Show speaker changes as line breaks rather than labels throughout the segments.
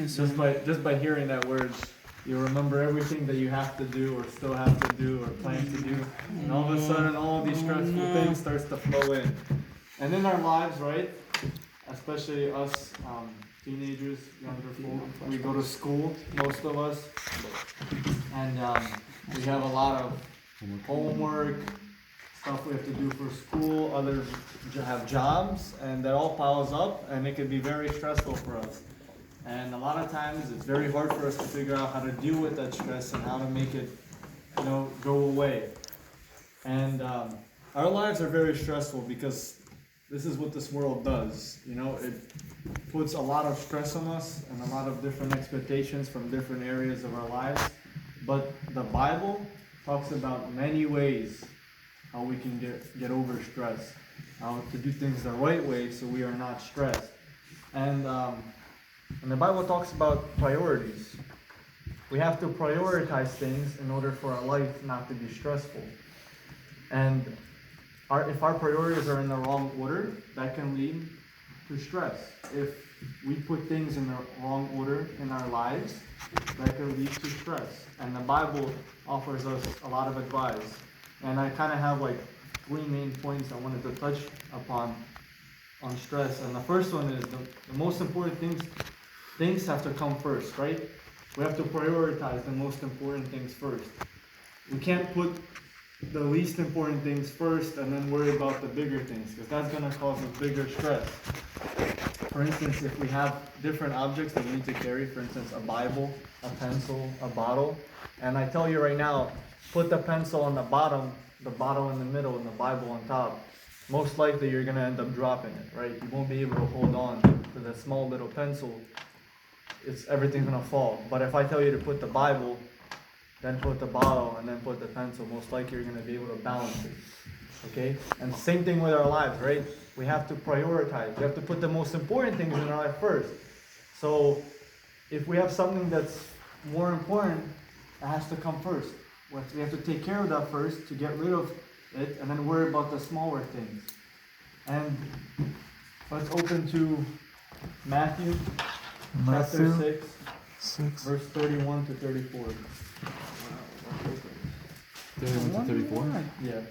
Just by hearing that word, you remember everything that you have to do or still have to do or plan to do, and all of a sudden all these stressful things starts to flow in. And in our lives, right, especially us teenagers, younger folk, we go to school, most of us, and we have a lot of homework, stuff we have to do for school, others have jobs, and that all piles up, and it can be very stressful for us. And a lot of times it's very hard for us to figure out how to deal with that stress and how to make it, go away. And our lives are very stressful because this is what this world does. It puts a lot of stress on us and a lot of different expectations from different areas of our lives. But the Bible talks about many ways how we can get over stress, how to do things the right way so we are not stressed. And the Bible talks about priorities. We have to prioritize things in order for our life not to be stressful. And if our priorities are in the wrong order, that can lead to stress. If we put things in the wrong order in our lives, that can lead to stress. And the Bible offers us a lot of advice. And I kind of have like 3 main points I wanted to touch upon on stress. And the first one is the most important things have to come first, right? We have to prioritize the most important things first. We can't put the least important things first and then worry about the bigger things, because that's going to cause us bigger stress. For instance, if we have different objects that we need to carry, for instance, a Bible, a pencil, a bottle, and I tell you right now, put the pencil on the bottom, the bottle in the middle, and the Bible on top, most likely you're going to end up dropping it, right? You won't be able to hold on to the small little pencil. Everything's going to fall. But if I tell you to put the Bible, then put the bottle, and then put the pencil, most likely you're going to be able to balance it. Okay? And same thing with our lives, right? We have to prioritize. We have to put the most important things in our life first. So if we have something that's more important, it has to come first. We have to take care of that first to get rid of it, and then worry about the smaller things. And let's open to Matthew chapter 6, verse 31 to 34.
31 to 34?
Yeah.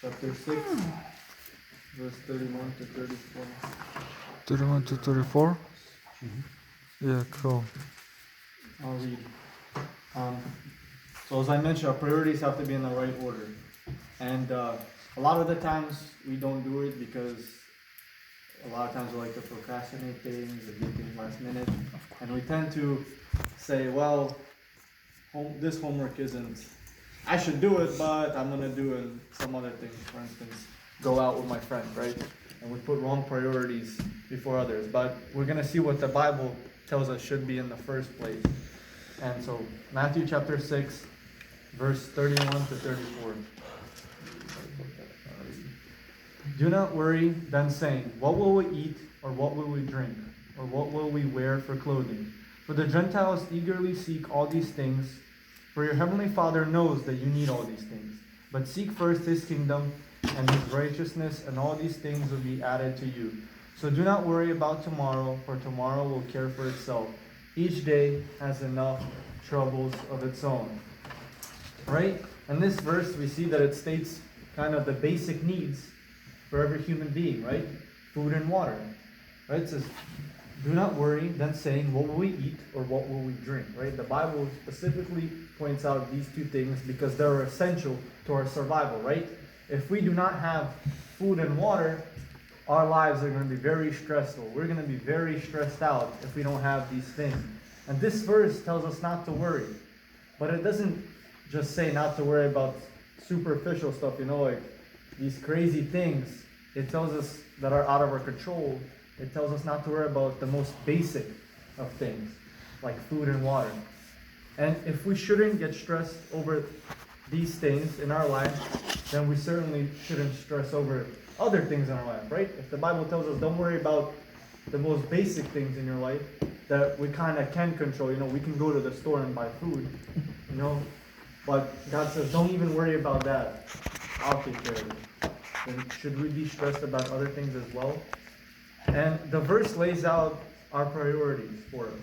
Chapter 6, verse 31 to 34.
31 to 34? Yeah, cool.
I'll read. So as I mentioned, our priorities have to be in the right order. And a lot of the times we don't do it because a lot of times we like to procrastinate things and do things last minute. And we tend to say, well, this homework isn't, I should do it, but I'm going to do some other things. For instance, go out with my friend, right? And we put wrong priorities before others. But we're going to see what the Bible tells us should be in the first place. And so Matthew chapter 6, verse 31 to 34. Do not worry, then saying, what will we eat, or what will we drink, or what will we wear for clothing? For the Gentiles eagerly seek all these things, for your heavenly Father knows that you need all these things. But seek first his kingdom and his righteousness, and all these things will be added to you. So do not worry about tomorrow, for tomorrow will care for itself. Each day has enough troubles of its own. Right? In this verse, we see that it states kind of the basic needs for every human being, right? Food and water. Right? It says, do not worry, then saying, what will we eat or what will we drink? Right? The Bible specifically points out these two things because they're essential to our survival, right? If we do not have food and water, our lives are going to be very stressful. We're going to be very stressed out if we don't have these things. And this verse tells us not to worry. But it doesn't just say not to worry about superficial stuff, like these crazy things. It tells us that are out of our control. It tells us not to worry about the most basic of things, like food and water. And if we shouldn't get stressed over these things in our life, then we certainly shouldn't stress over other things in our life, right? If the Bible tells us don't worry about the most basic things in your life that we kind of can control, we can go to the store and buy food, but God says don't even worry about that. I'll take care of it. Then should we be stressed about other things as well? And the verse lays out our priorities for us.